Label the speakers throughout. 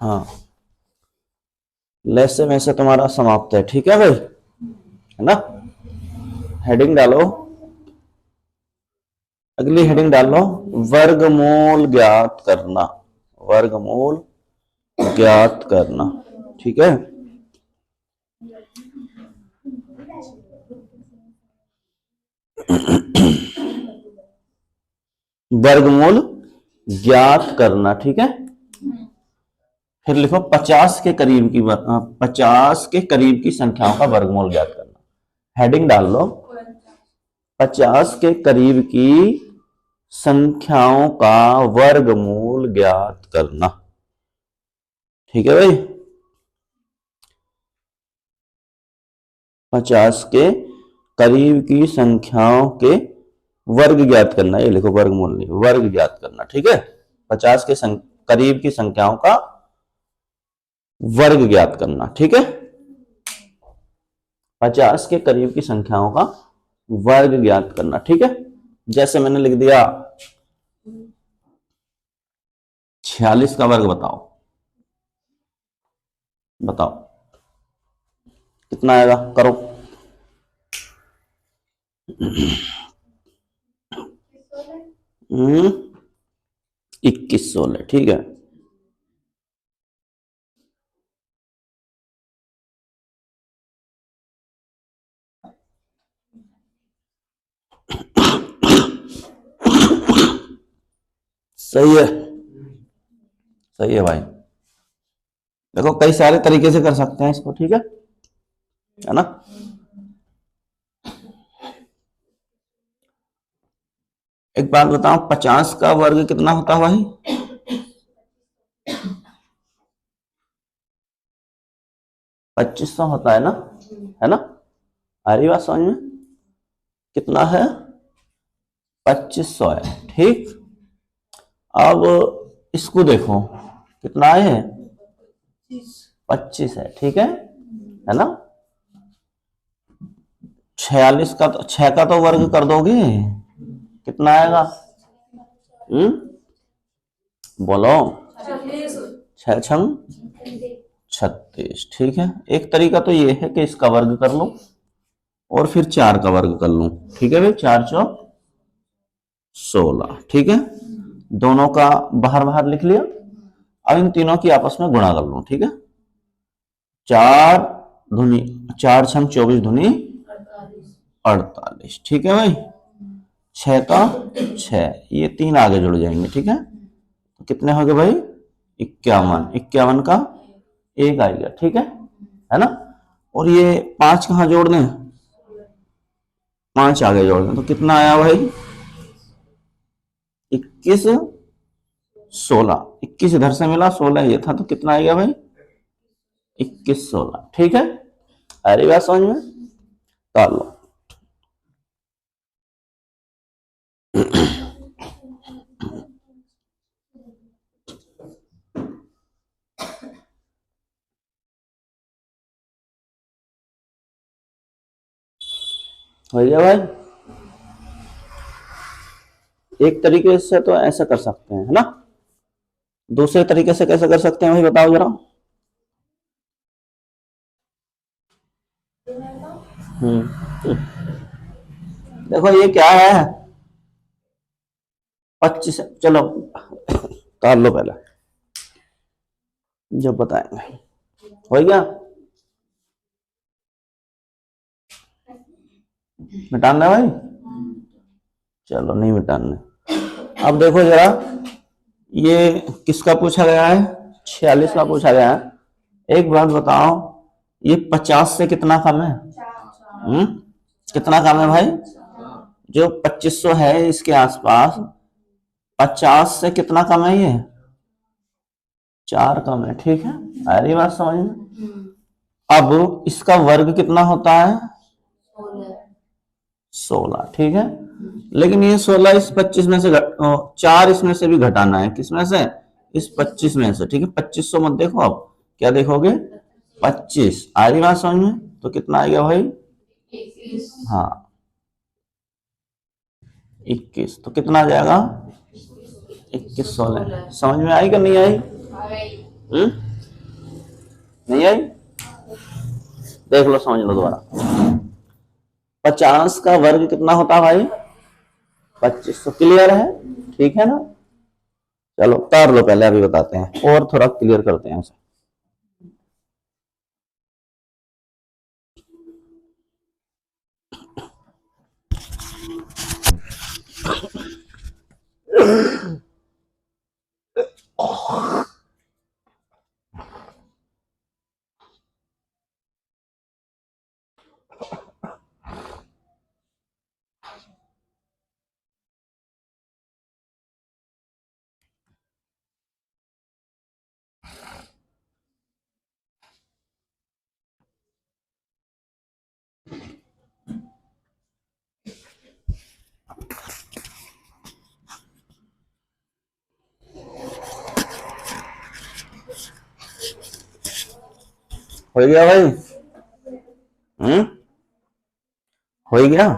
Speaker 1: हाँ, लेस से में से तुम्हारा समाप्त है, ठीक है भाई, है ना। हेडिंग डालो, अगली हेडिंग डालो, वर्गमूल ज्ञात करना, वर्गमूल ज्ञात करना, ठीक है। वर्गमूल ज्ञात करना, ठीक है। फिर लिखो 50 के करीब की 50 के करीब की संख्याओं का वर्गमूल ज्ञात करना। हेडिंग डाल लो, 50 के करीब की संख्याओं का वर्गमूल ज्ञात करना, ठीक है भाई। 50 के करीब की संख्याओं के वर्ग ज्ञात करना, ये लिखो, वर्गमूल नहीं, वर्ग ज्ञात करना, ठीक है। 50 के करीब की संख्याओं का वर्ग ज्ञात करना, ठीक है। 50 के करीब की संख्याओं का वर्ग ज्ञात करना, ठीक है। जैसे मैंने लिख दिया 46 का वर्ग बताओ, बताओ कितना आएगा, करो। 2116, ठीक है। सही है, सही है भाई। देखो कई सारे तरीके से कर सकते हैं इसको, ठीक है ना। एक बात बताओ, 50 का वर्ग कितना होता है भाई? 2500 होता है ना। आ रही बात समझ में? कितना है? 2500 है, ठीक। अब इसको देखो, कितना है? 25 है, ठीक है ना। 46 का तो 6 का तो वर्ग कर दोगे, कितना आएगा? बोलो। 6 6 36, ठीक है। एक तरीका तो ये है कि इसका वर्ग कर लो और फिर 4 का वर्ग कर लो, ठीक है भाई। 4 चौक 16, ठीक है। दोनों का बाहर बाहर लिख लिया। अब इन तीनों की आपस में गुणा कर लो, ठीक है। 4 धुनी 4 छंग 24 धुनी 48, ठीक है भाई। 6 का 6, ये 3 आगे जुड़ जाएंगे, ठीक है। तो कितने हो गए भाई? 51, 51 का 1 आएगा, ठीक है ना। और ये 5 कहाँ जोड़ दें? 5 आगे जोड़ दें तो कितना आया भाई? 21 16, 21 इधर से मिला, 16 ये था, तो कितना आएगा भाई? 21 16, ठीक है। अरे बात समझ में? कर लो। हो गया भाई। एक तरीके से तो ऐसा कर सकते हैं, है ना। दूसरे तरीके से कैसे कर सकते हैं भाई, बताओ जरा। हम्म देखो ये क्या है, 25, चलो कर लो पहले, जब बताएंगे। हो गया, मिटाना है भाई? चलो नहीं मिटाना। अब देखो जरा, ये किसका पूछा गया है? 46 का पूछा गया है। एक बात बताओ, ये 50 से कितना कम है? हम्म कितना कम है भाई? जो 2500 है इसके आसपास, 50 से कितना कम है ये? 4 कम है, ठीक है। आ रही बात समझ में? अब इसका वर्ग कितना होता है? 16, ठीक है। लेकिन ये 16 इस 25 में से 4 इसमें से भी घटाना है, किसमें से? इस 25 में से, ठीक है। 2500 मत देखो, अब क्या देखोगे? 25। आ रही बात समझ में? तो कितना आएगा भाई? हाँ, 21, तो कितना आ जाएगा? 21 16। समझ में आई कि नहीं आई? नहीं आई? देख लो, समझ लो दोबारा। 50 का वर्ग कितना होता है भाई? 2500। क्लियर है? ठीक है ना? चलो कर लो पहले, अभी बताते हैं और थोड़ा क्लियर करते हैं इसे। हो गया भाई? हो गया?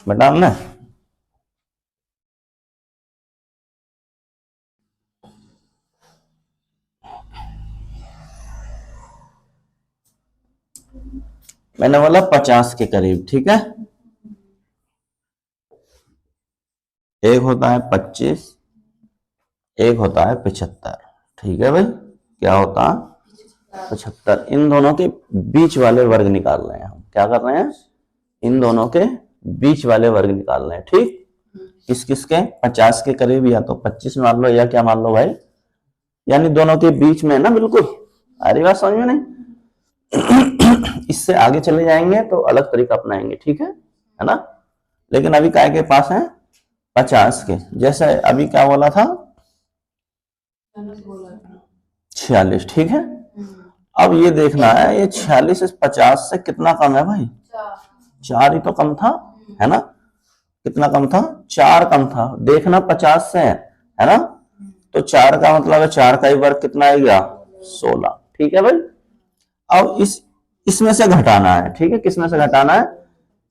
Speaker 1: बेटा हमने मैंने बोला 50 के करीब, ठीक है। एक होता है 25, एक होता है 75, ठीक है भाई। क्या होता है? 75। इन दोनों के बीच वाले वर्ग निकाल रहे हैं हम। क्या कर रहे हैं? इन दोनों के बीच वाले वर्ग निकाल रहे हैं, ठीक। किस किस के? 50 के करीब, या तो 25 मान लो या क्या मान लो भाई, यानी दोनों के बीच में ना, बिल्कुल। अरे बात समझ में नहीं? इससे आगे चले जाएंगे तो अलग तरीका अपनाएंगे, ठीक है ना? लेकिन अभी काय के पास है? 50 के। जैसे अभी क्या बोला था? 46, ठीक है। अब ये देखना है, ये 46 से 50 से कितना कम है भाई? 4 ही तो कम था, है ना? कितना कम था? 4 कम था। देखना 50 से है ना? तो 4 का मतलब है 4 का ही वर्ग कितना आएगा? 16, ठीक है भाई। अब इसमें से घटाना है, ठीक है। किसमें से घटाना है?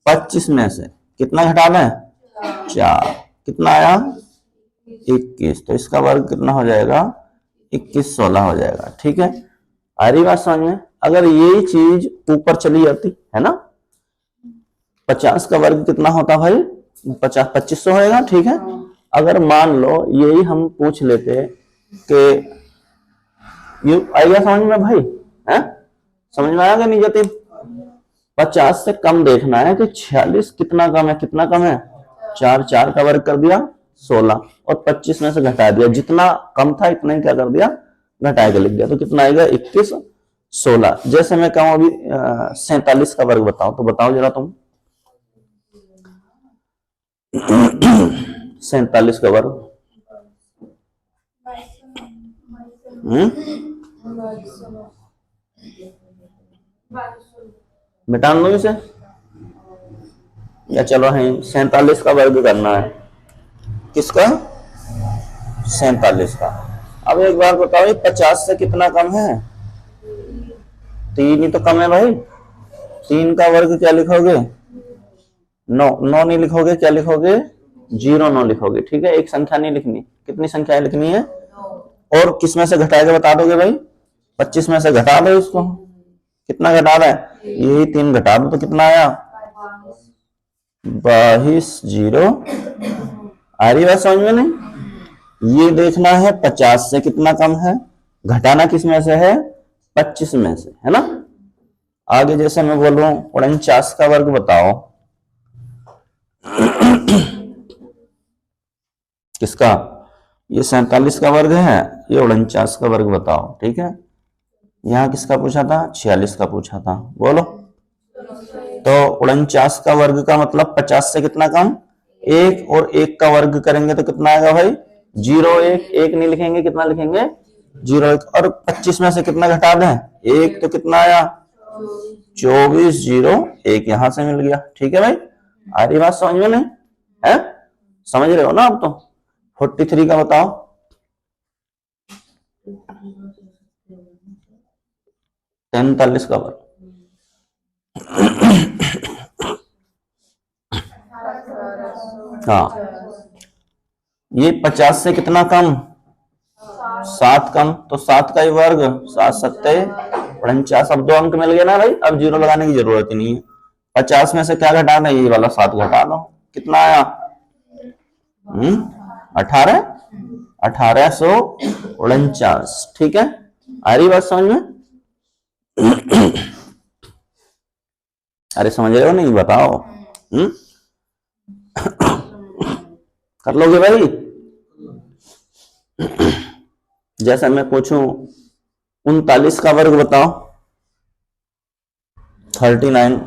Speaker 1: 25 में से। कितना घटाना है? 4। कितना आया? 21। तो इसका वर्ग कितना हो जाएगा? 21 16 हो जाएगा, ठीक है। आ रही बात समझ में? अगर यही चीज ऊपर चली जाती है ना, 50 का वर्ग कितना होता भाई? 2500 होएगा, ठीक है। अगर मान लो यही हम पूछ लेते कि ये आएगा समझ में भाई? है? समझ में आएगा नहीं? जाती 50 से कम देखना है कि 46 कितना कम है? कितना कम है? 4। 4 का वर्ग कर दिया 16, और 25 में से घटा दिया। जितना कम था इतना ही क्या कर दिया? घटा के लिख दिया। तो कितना आएगा? 21 16। जैसे मैं कहूं अभी 47 का वर्ग बताओ, तो बताओ जरा तुम। 47 का वर्ग मिटा दो इसे, या चलो है 47 का वर्ग करना है। किसका? 47 का। अब एक बार बताओ, ये 50 से कितना कम है? 3 ही तो कम है भाई। 3 का वर्ग क्या लिखोगे? 9। 9 नहीं लिखोगे, क्या लिखोगे? 0 9 लिखोगे, ठीक है। एक संख्या नहीं लिखनी। कितनी संख्याएं लिखनी है? और किस में से घटाएगा बता दोगे भाई? 25 में से घटा दो इसको। कितना घटा रहा है? यही 3 घटा दो तो कितना आया? 22 0। आ रही बात समझ में नहीं? ये देखना है 50 से कितना कम है, घटाना किस में से है? 25 में से, है ना? आगे जैसे मैं बोलूं 49 का वर्ग बताओ। किसका? ये 47 का वर्ग है, ये 49 का वर्ग बताओ, ठीक है। यहां किसका पूछा था? 46 का पूछा था। बोलो। तो 49 का वर्ग का मतलब 50 से कितना कम? 1, और 1 का वर्ग करेंगे तो कितना आएगा भाई? 0 1। 1 नहीं लिखेंगे, कितना लिखेंगे? 0 1। और 25 में से कितना घटा दें? 1। तो कितना आया? 24 0 1 यहां से मिल गया, ठीक है भाई। आ रही बात समझ में नहीं है? समझ रहे हो ना आप? तो 43 का बताओ। 43 का वर्ग। हाँ, ये 50 से कितना कम? 7 कम तो 7 का ही वर्ग, 7 सत्ते 49। अब 2 अंक मिल गए ना भाई, अब जीरो लगाने की जरूरत ही नहीं है। 50 में से क्या घटाना है, ये वाला 7 घटा दो, कितना आया 18, 1849। ठीक है, आ रही बात समझ में? अरे समझ रहे हो नहीं, बताओ। कर लोगे भाई? जैसा मैं पूछूं 39 का वर्ग बताओ, 39।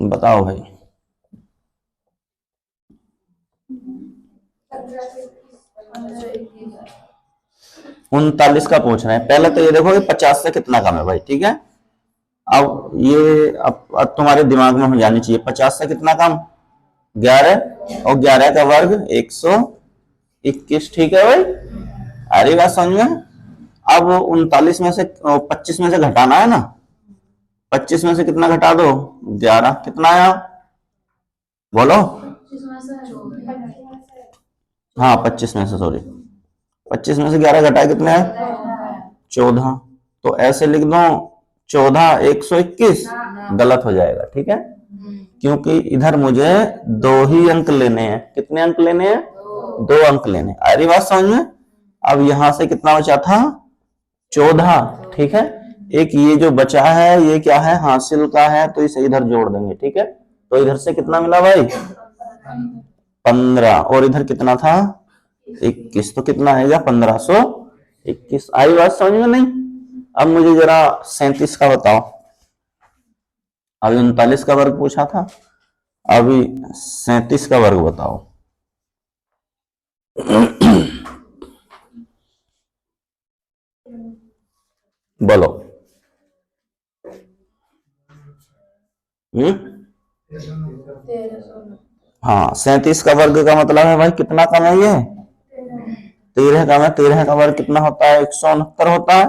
Speaker 1: बताओ भाई। 39 का पूछ रहे हैं। पहले तो ये देखो कि 50 से कितना कम है भाई, ठीक है। अब ये अब तुम्हारे दिमाग में हो जानी चाहिए, 50 से कितना कम 11, और 11 का वर्ग 121। ठीक है भाई, आ रही बात समझ में? अब 39 में से 25 में से घटाना है ना, 25 में से कितना घटा दो 11, कितना आया बोलो? हाँ 25 में से, सॉरी 25 में से 11 घटाए कितने है 14। तो ऐसे लिख दो 14 121, गलत हो जाएगा, ठीक है, क्योंकि इधर मुझे 2 ही अंक लेने हैं। कितने अंक लेने हैं? 2 अंक लेने। आ रही बात समझ में? अब यहां से कितना बचा था 14, ठीक है। एक ये जो बचा है ये क्या है, हासिल का है, तो इसे इधर जोड़ देंगे, ठीक है। तो इधर से कितना मिला भाई 15, और इधर कितना था 21, तो कितना आएगा 1521। आई बात समझ में नहीं? अब मुझे जरा 37 का बताओ। अभी 39 का वर्ग पूछा था, अभी 37 का वर्ग बताओ। बोलो। हाँ 37 का वर्ग का मतलब है भाई कितना कम है ये 13 कम है। 13 का वर्ग कितना होता है 169 होता है,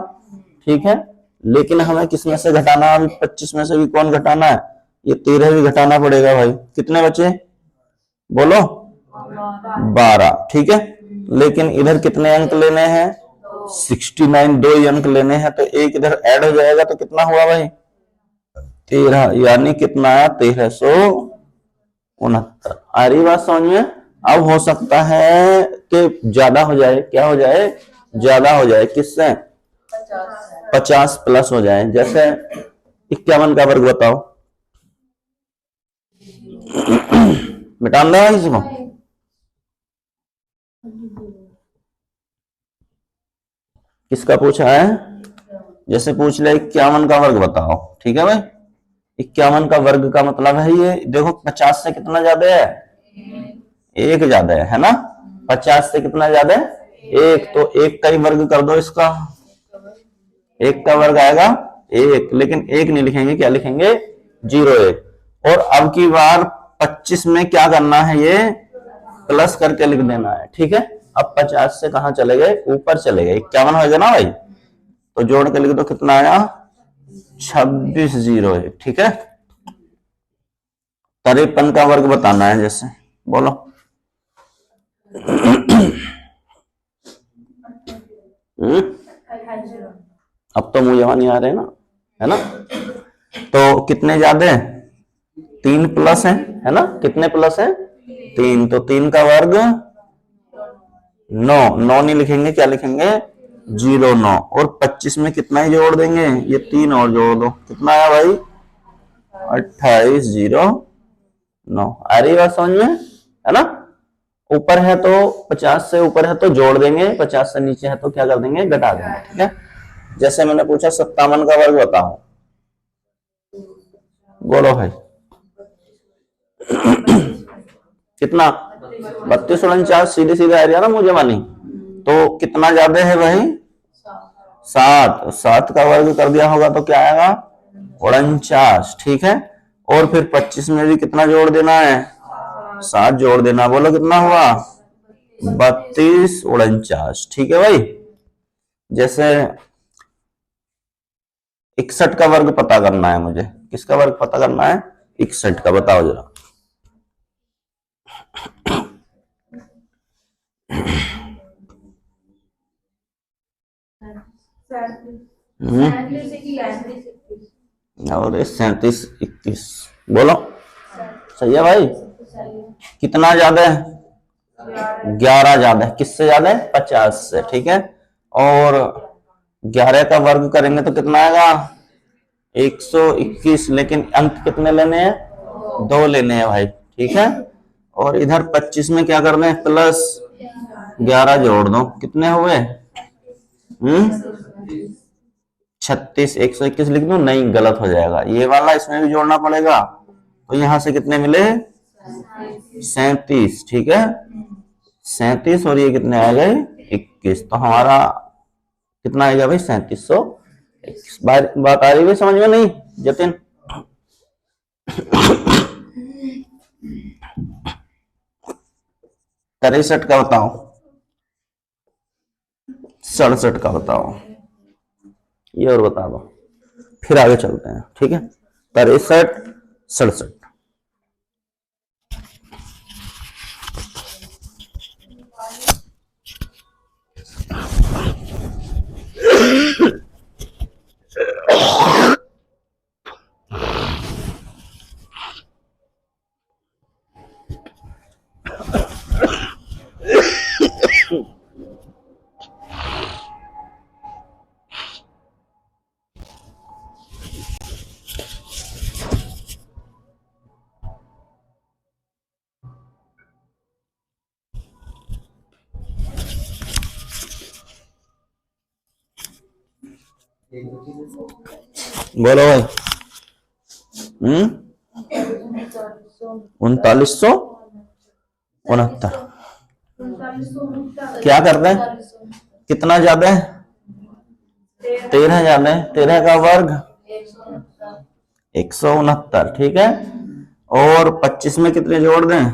Speaker 1: ठीक है। लेकिन हमें किस में से घटाना है, अभी 25 में से भी कौन घटाना है, ये 13 भी घटाना पड़ेगा भाई। कितने बचे बोलो 12, ठीक है। लेकिन इधर कितने अंक लेने हैं 69, 2 ही अंक लेने हैं, तो एक इधर ऐड हो जाएगा, तो कितना हुआ भाई 13, यानी कितना आया 1369। आ रही बात समझ में? अब हो सकता है कि ज्यादा हो जाए, क्या हो जाए ज्यादा हो जाए, किससे 50 प्लस हो जाए। जैसे 51 का वर्ग बताओ। मिटान देगा किसी को? किसका पूछा है? जैसे पूछ ले 51 का वर्ग बताओ, ठीक है भाई। 51 का वर्ग का मतलब है ये देखो 50 से कितना ज्यादा है, एक ज्यादा है ना। 50 से कितना ज्यादा है एक, तो एक का ही वर्ग कर दो इसका, एक का वर्ग आएगा एक, लेकिन एक नहीं लिखेंगे, क्या लिखेंगे 01। और अब की बार 25 में क्या करना है, ये प्लस करके लिख देना है, ठीक है। अब 50 से कहां चले गए, ऊपर चले गए, 51 हो गया ना भाई, तो जोड़ के लिख दो कितना आया 2601, ठीक है। 53 का वर्ग बताना है, जैसे बोलो। अब तो मुझे नहीं आ रहे ना, है ना। तो कितने ज्यादा है 3 प्लस है ना। कितने प्लस है 3, तो 3 का वर्ग 9, 9 नहीं लिखेंगे, क्या लिखेंगे 09। और 25 में कितना ही जोड़ देंगे, ये 3 और जोड़ दो, कितना आया भाई 2809। आ रही बात समझ में, है ना। ऊपर है तो 50 से ऊपर है तो जोड़ देंगे, 50 से नीचे है तो क्या कर देंगे घटा देंगे, ठीक है। जैसे मैंने पूछा 57 का वर्ग बताओ, बोलो भाई। कितना 3249, सीधे सीधे आ रहा ना मुझे मानी। तो कितना ज्यादा है भाई 7, 7 का वर्ग कर दिया होगा तो क्या आएगा 49, ठीक है। और फिर 25 में भी कितना जोड़ देना है 7 जोड़ देना, बोलो कितना हुआ 3249, ठीक है भाई। जैसे 61 का वर्ग पता करना है मुझे, किसका वर्ग पता करना है 61 का, बताओ जरा। हम्म, और 37 21 बोलो। सही है भाई। कितना ज्यादा है? 11 ज्यादा है। किससे ज्यादा है? 50 से। ठीक है। और 11 का वर्ग करेंगे तो कितना आएगा? 121। लेकिन अंक कितने लेने हैं? 2 लेने हैं भाई। ठीक है। और इधर 25 में क्या करना है? प्लस 11 जोड़ दो। कितने हुए? 36। 121 लिख दो? नहीं, गलत हो जाएगा। ये वाला इसमें भी जोड़ना पड़ेगा। तो यहां से कितने मिले? 37। ठीक है। 37 और ये कितने आ गए? 21। तो हमारा कितना आएगा भाई? 3721। बात आ रही है समझ में? नहीं जतिन? 63 का बताओ। 67 का बताओ। ये और बता दो, फिर आगे चलते हैं। ठीक है। 63 67। बोलो भाई। 3969। क्या कर रहे हैं? कितना ज्यादा है? 13 ज्यादा है। 13 का वर्ग 169। ठीक है। और 25 में कितने जोड़ दें?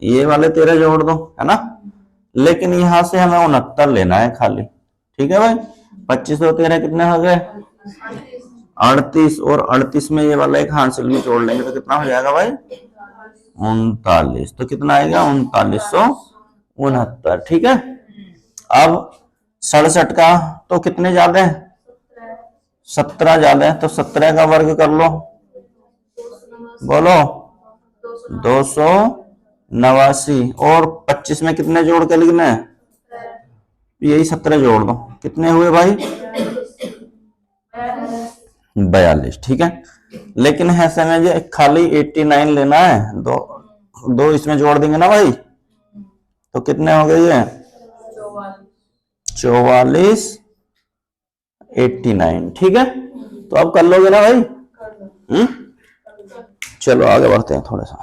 Speaker 1: ये वाले 13 जोड़ दो, है ना। लेकिन यहां से हमें 69 लेना है खाली। ठीक है भाई। 25 और 13 कितने हो गए? 38। और 38 में ये वाला एक हासिल में जोड़ लेंगे तो कितना हो जाएगा भाई? 39। तो कितना आएगा? 3969। ठीक है। अब 67 का तो कितने ज्यादा है? 17 ज्यादा है। तो 17 का वर्ग कर लो। बोलो। 289। और 25 में कितने जोड़ के लिखना है? यही 17 जोड़ दो। कितने हुए भाई? 42। ठीक है। लेकिन है समझे खाली 89 लेना है। दो दो इसमें जोड़ देंगे ना भाई, तो कितने हो गए? ये 44 89। ठीक है। तो अब कर लोगे ना भाई? चलो आगे बढ़ते हैं थोड़ा सा।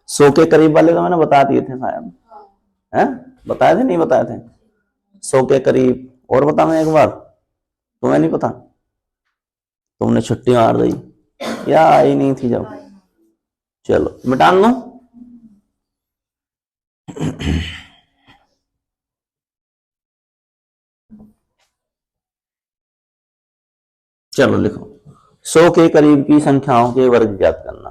Speaker 1: 100 के करीब वाले तो मैंने बता दिए थे शायद, है? बताए थे नहीं बताए थे? 100 के करीब। और बता मैं एक बार, तुम्हें नहीं पता? तुमने छुट्टी मार दी या आई नहीं थी जब? चलो मिटान लो। चलो लिखो। 100 के करीब की संख्याओं के वर्ग ज्ञात करना।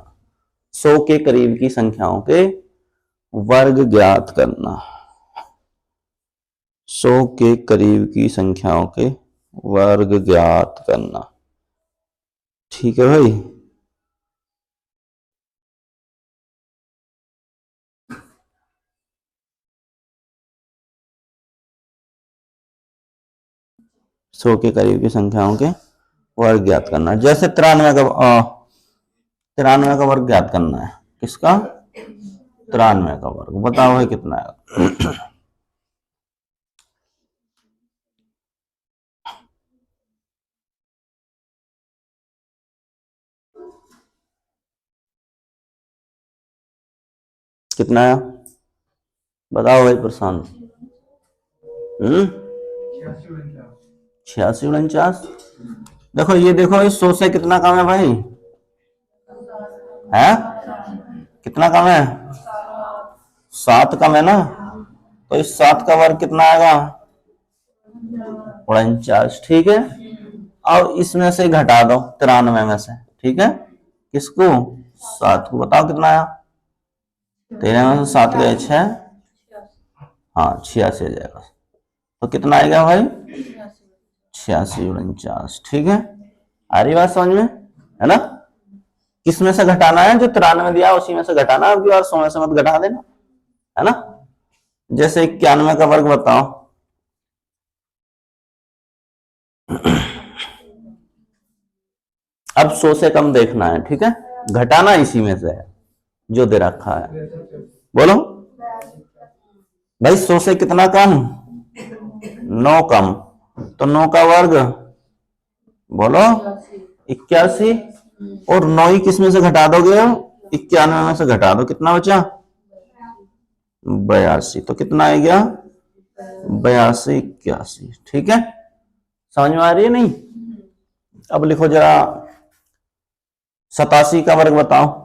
Speaker 1: 100 के करीब की संख्याओं के वर्ग ज्ञात करना। 100 के करीब की संख्याओं के वर्ग ज्ञात करना। ठीक है भाई। सौ के करीब की संख्याओं के वर्ग ज्ञात करना। जैसे 93 का वर्ग ज्ञात करना है। किसका? 93 का वर्ग। बताओ भाई कितना है? कितना है? बताओ भाई प्रशांत। 86 49। देखो ये देखो, इस 100 से कितना कम है भाई? है? कितना कम है? 7 कम है ना। तो इस 7 का वर्ग कितना आएगा? 49। ठीक है। अब इसमें से घटा दो 93 में से। ठीक है। किसको? 7 को। बताओ कितना आया? 13 में से 7 गए 6, हाँ 86 आ जाएगा। तो कितना आएगा भाई? 86 49। ठीक है, आ रही बात समझ में, है ना? किस में से घटाना है? जो 93 दिया उसी में से घटाना। अब की बार 100 में से मत घटा देना, है ना? जैसे 91 का वर्ग बताओ। अब 100 से कम देखना है, ठीक है? घटाना इसी में से है जो दे रखा है। बोलो भाई, 100 से कितना कम? 9 कम। तो 9 का वर्ग, बोलो 81। और 9 ही किस में से घटा दोगे? 91 में से घटा दो, कितना बचा? 82। तो कितना आ गया? 82 81। ठीक है, समझ में आ रही है नहीं? अब लिखो जरा 87 का वर्ग बताओ।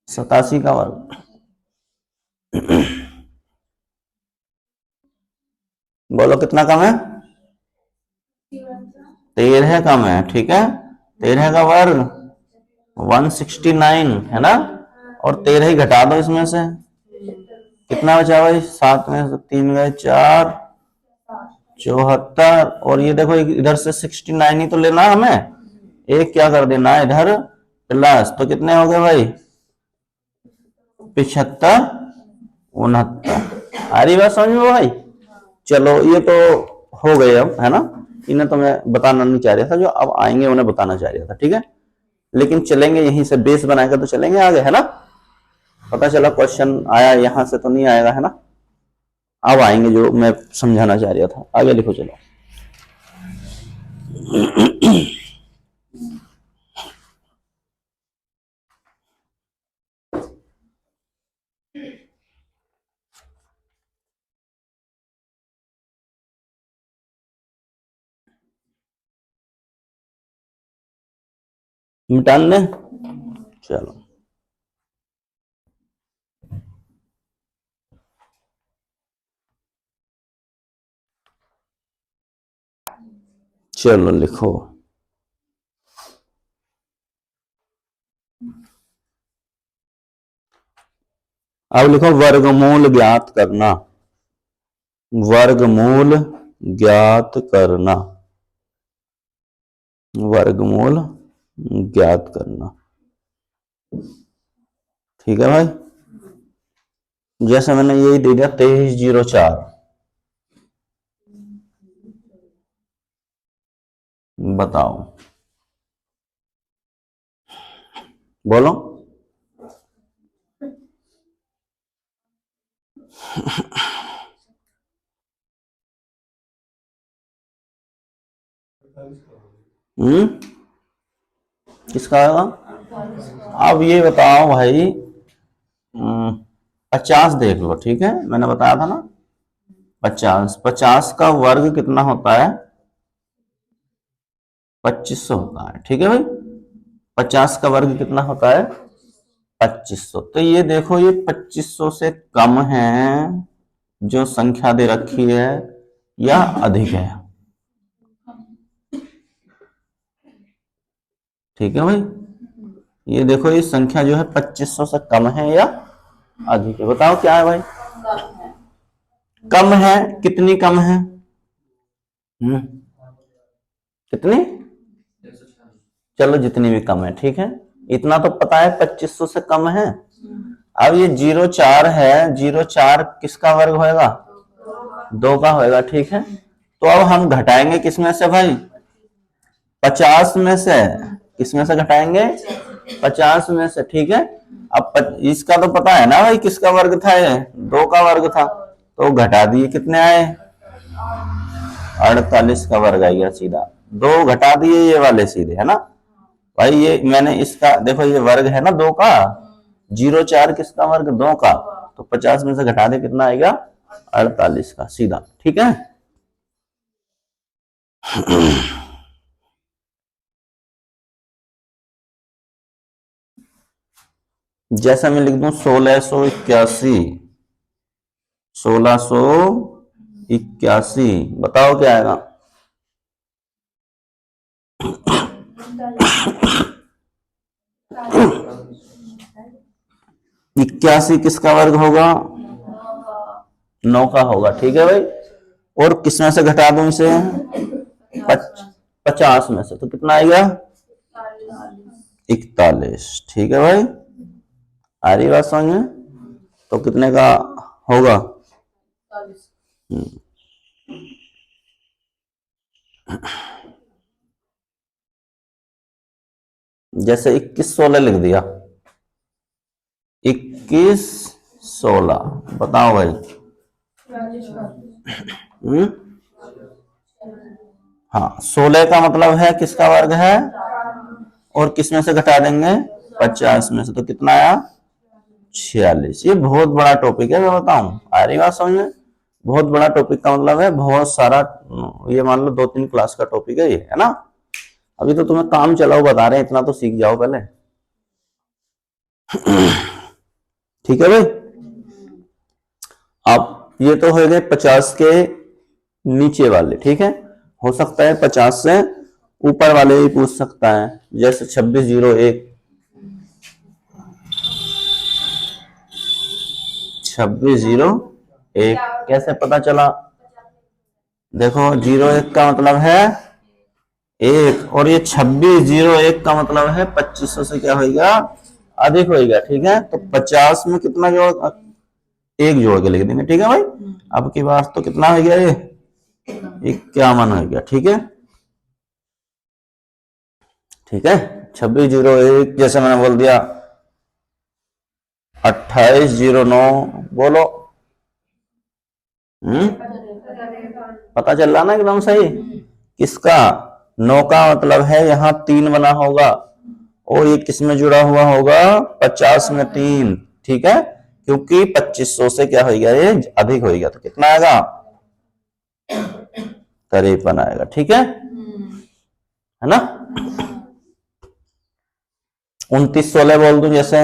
Speaker 1: 87 का वर्ग बोलो कितना कम है? 13 कम है, ठीक है? 13 का वर्ग 169 है ना? और 13 ही घटा दो इसमें से, कितना बचा भाई? 7 में से 3 गए 4, 74। और ये देखो इधर से 69 ही तो लेना है हमें, एक क्या कर देना है इधर प्लस। तो कितने हो गए भाई? 75 69। आ रही बात समझ में भाई? चलो ये तो हो गए अब, है ना? इन्हें तो मैं बताना नहीं चाह रहा था, जो अब आएंगे उन्हें बताना चाह रहा था, ठीक है? लेकिन चलेंगे यहीं से, बेस बनाकर तो चलेंगे आगे, है ना? पता चला क्वेश्चन आया यहां से तो नहीं आएगा, है ना? अब आएंगे जो मैं समझाना चाह रहा था। आगे लिखो चलो। मिटान दे, चलो चलो लिखो। अब लिखो वर्गमूल ज्ञात करना। वर्गमूल ज्ञात करना। वर्गमूल ज्ञात करना, ठीक है भाई? जैसे मैंने यही दे दिया 2304। बताओ, बोलो। किसका आएगा? अब ये बताओ भाई, 50 देख लो, ठीक है? मैंने बताया था ना 50। 50 का वर्ग कितना होता है? 2500 होता है, ठीक है भाई? 50 का वर्ग कितना होता है? 2500। तो ये देखो, ये 2500 से कम है जो संख्या दे रखी है, या अधिक है? ठीक है भाई, ये देखो ये संख्या जो है 2500 से कम है या अधिक है? बताओ क्या है भाई? कम है। कितनी कम है? कितनी? चलो जितनी भी कम है, ठीक है? इतना तो पता है 2500 से कम है। अब ये 04 है, 04 किसका वर्ग होएगा? 2 का होएगा, ठीक है? तो अब हम घटाएंगे किसमें से भाई? 50 में से। किसमें से घटाएंगे? 50 में से, ठीक है? अब इसका तो पता है ना भाई किसका वर्ग था? ये 2 का वर्ग था। तो घटा दिए, कितने आए? 48 का वर्ग आ गया सीधा। 2 घटा दिए ये वाले सीधे, है ना भाई? ये मैंने इसका देखो, ये वर्ग है ना 2 का, 04 किसका वर्ग? 2 का। तो 50 में से घटा दे, कितना आएगा? 48 का सीधा, ठीक है? जैसा मैं लिख दूं 1681। 1681, बताओ क्या आएगा? इक्यासी किसका वर्ग होगा? 9 का होगा। ठीक है भाई। और किस में से घटा दूं इसे? 50 में से, तो कितना आएगा? 41। ठीक है भाई, आ रही बात समझ में? तो कितने का होगा? जैसे 21 16 लिख दिया, 21 16, बताओ भाई। हाँ, 16 का मतलब है किसका वर्ग है, और किस में से घटा देंगे? 50 में से, तो कितना आया? 46। ये बहुत बड़ा टॉपिक है, मैं बताऊं, आ रही बात समझ में? बहुत बड़ा टॉपिक का मतलब है बहुत सारा, ये मान लो 2 3 क्लास का टॉपिक है ये, है ना? अभी तो तुम्हें काम चलाओ बता रहे हैं, इतना तो सीख जाओ पहले। ठीक है भाई। अब ये तो हो गए 50 के नीचे वाले। ठीक है, हो सकता है 50 से ऊपर वाले ही पूछ सकता है, जैसे 2601, 2601 कैसे पता चला? देखो, 01 का मतलब है 1, और ये 2601 का मतलब है 2500 से क्या होगा? अधिक होगा। ठीक है, तो 50 में कितना जोड़, 1 जोड़ के लिख देंगे। ठीक है भाई। अब की बात तो कितना हो गया? ये 51 हो गया। ठीक है, ठीक है। 2601 जैसे मैंने बोल दिया, 2809, बोलो। पता चल रहा ना एकदम सही? किसका? 9 का मतलब है यहाँ 3 बना होगा, और ये किस में जुड़ा हुआ होगा? 50 में 3। ठीक है, क्योंकि 2500 से क्या होगा? ये अधिक होगा, तो कितना आएगा? 53 आएगा। ठीक है ना? 29 16 बोल दूं, जैसे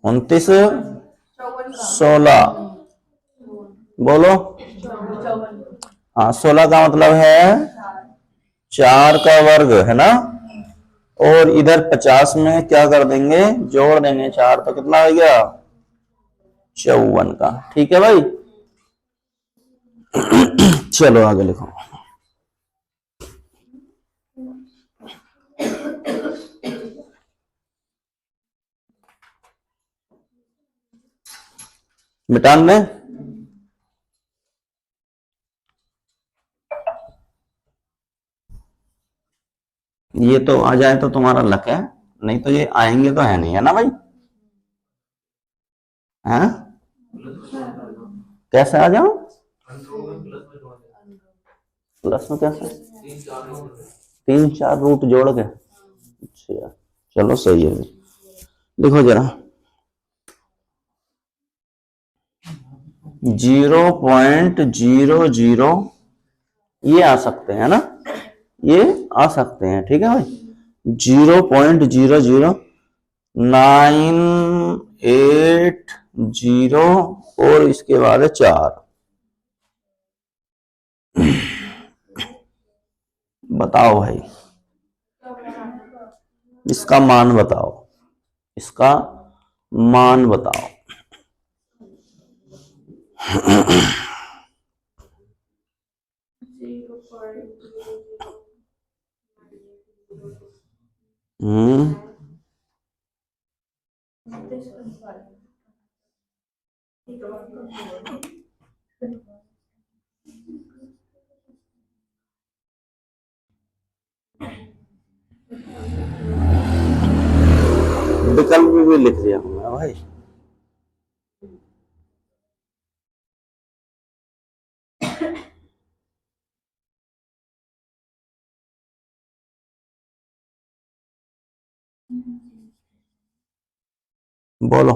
Speaker 1: 29 16, बोलो। हाँ, 16 का मतलब है 4 का वर्ग, है ना? और इधर 50 में क्या कर देंगे? जोड़ देंगे 4, तो कितना हो गया? 54 का। ठीक है भाई। चलो आगे लिखो। मिटान में ये तो आ जाए तो तुम्हारा लक है, नहीं तो ये आएंगे तो है नहीं, है ना भाई? हैं? कैसे आ जाओ? प्लस में कैसे? 3 4 रूट जोड़ के? अच्छा, चलो सही है। लिखो जरा। 0.00 ये आ सकते हैं ना, ये आ सकते हैं। ठीक है भाई, 0.00980, और इसके बाद है 4। बताओ भाई, इसका मान बताओ, इसका मान बताओ। हम्म, विकल्प भी लिख दिया हमने भाई। बोलो।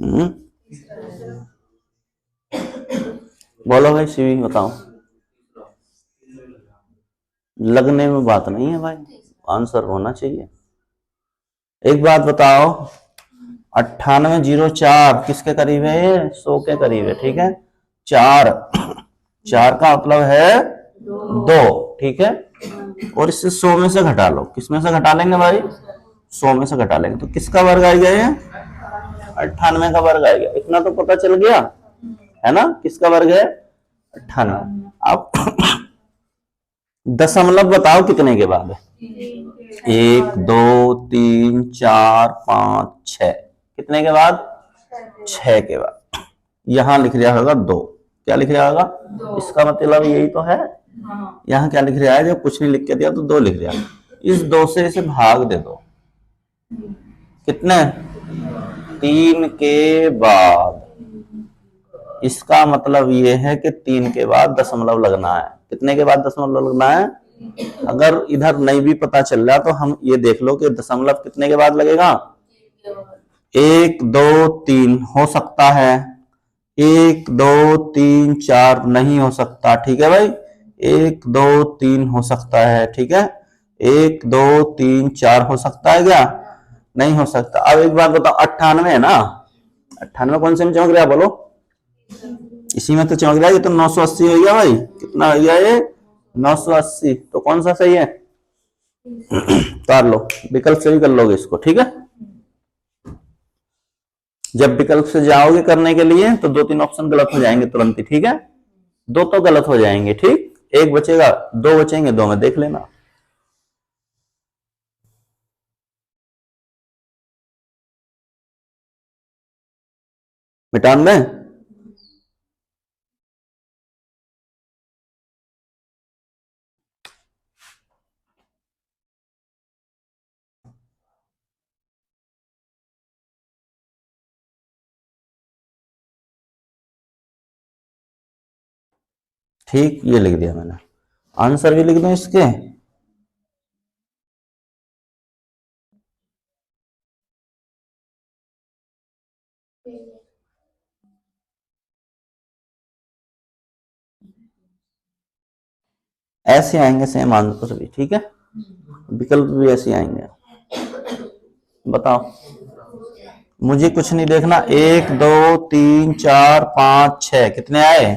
Speaker 1: हम्म, बोलो भाई, सीवी बताओ। लगने में बात नहीं है भाई, आंसर होना चाहिए। एक बात बताओ, 9804 किसके करीब है? ये 100 के करीब है। ठीक है, चार, चार का मतलब है दो। ठीक है, और इससे 100 में से घटा लो। किस में से घटा लेंगे भाई? 100 में से घटा लेंगे। तो किसका वर्ग आ गया? ये 98 का वर्ग आ गया। इतना तो पता चल गया है ना, किसका वर्ग है? 98। अब दशमलव बताओ कितने के बाद है? 1 2 3 4 5 6। कितने के बाद? 6 के बाद। यहां लिख लिया होगा 2। क्या लिख लिया होगा? इसका मतलब यही तो है। यहाँ क्या लिख रहा है? जब कुछ नहीं लिख के दिया तो 2 लिख दिया। इस 2 से इसे भाग दे दो। कितने? 3 के बाद। इसका मतलब ये है कि 3 के बाद दशमलव लगना है। कितने के बाद दशमलव लगना है? अगर इधर नहीं भी पता चल रहा तो हम ये देख लो कि दशमलव कितने के बाद लगेगा? 1 2 3 हो सकता है, 1 2 3 4 नहीं हो सकता। ठीक है भाई, 1 2 3 हो सकता है। ठीक है, 1 2 3 4 हो सकता है क्या? नहीं हो सकता। अब एक बात बताओ, 98 है ना? 98 कौन से में चमक रहा है? बोलो। इसी में तो चमक रहा है। ये तो 980 हो गया भाई। कितना हो गया ये? 980। तो कौन सा सही है? उतार लो, विकल्प से भी कर लोगे इसको। ठीक है, जब विकल्प से जाओगे करने के लिए तो 2 3 ऑप्शन गलत हो जाएंगे तुरंत ही। ठीक है, 2 तो गलत हो जाएंगे। ठीक, एक बचेगा, 2 बचेंगे, 2 में देख लेना। मिटान में ठीक, ये लिख दिया मैंने। आंसर भी लिख दूं इसके? ऐसे आएंगे सेम आंसर भी। ठीक है, विकल्प भी ऐसे आएंगे। बताओ, मुझे कुछ नहीं देखना। 1 2 3 4 5 6 कितने आए?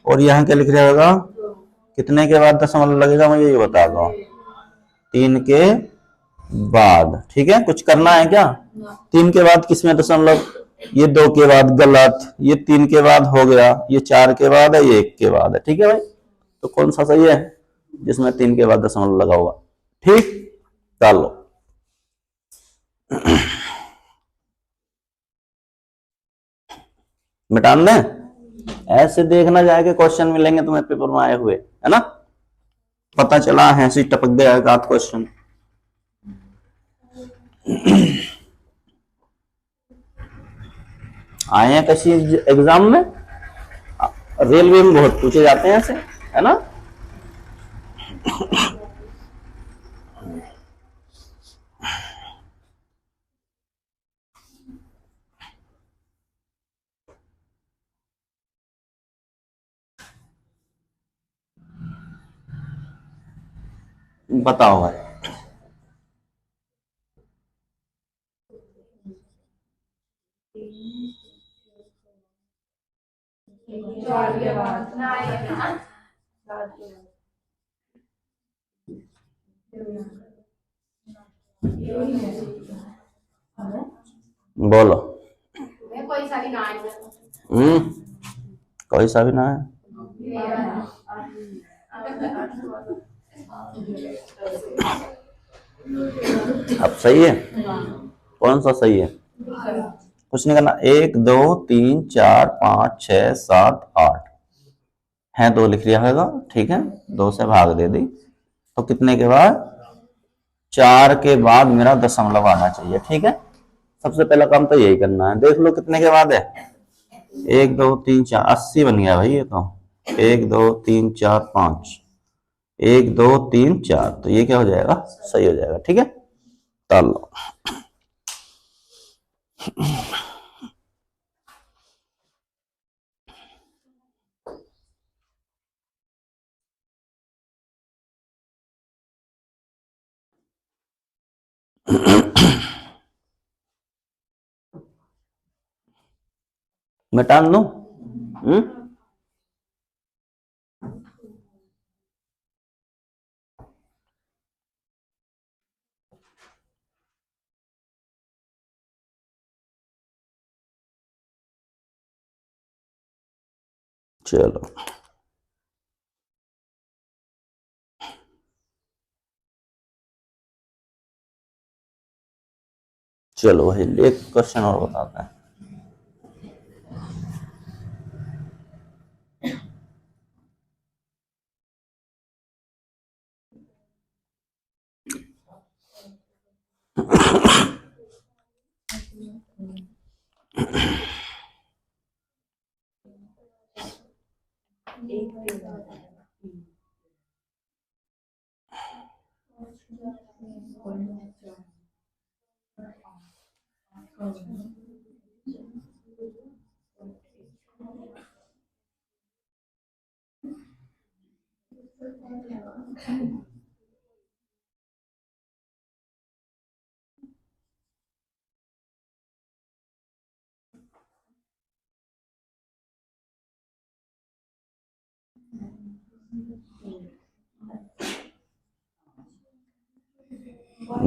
Speaker 1: और यहाँ क्या लिख रहा होगा? कितने के बाद दशमलव लगेगा मुझे ये बता दो। 3 के बाद। ठीक है, कुछ करना है क्या? 3 के बाद किसमें दशमलव? ये 2 के बाद गलत, ये 3 के बाद हो गया, ये 4 के बाद है, ये 1 के बाद है। ठीक है भाई, तो कौन सा सही है? जिसमें 3 के बाद दशमलव लगा हुआ। ठीक, डाल लो। मिटान दें? ऐसे देखना जाएगा, क्वेश्चन मिलेंगे तुम्हें पेपर में आए हुए, है ना? पता चला है ऐसे टपक गया है क्वेश्चन। आए हैं किसी एग्जाम में? रेलवे में बहुत पूछे जाते हैं ऐसे, है ना? बताओ भाई। बोलो। हम्म, कोई सा भी ना है। अब सही है? कौन सा सही है? कुछ नहीं करना। 1 2 3 4 5 6 7 8 है, 2 लिख लिया होगा। ठीक है, 2 से भाग दे दी तो कितने के बाद? 4 के बाद मेरा दशमलव आना चाहिए। ठीक है, सबसे पहला काम तो यही करना है। देख लो कितने के बाद है? 1 2 3 4 80 बन गया भाई ये तो। 1 2 3 4 5, 1 2 3 4, तो ये क्या हो जाएगा? सही हो जाएगा। ठीक है, डाल लो। मिटा दूं? चलो चलो भाई एक क्वेश्चन और बताते हैं।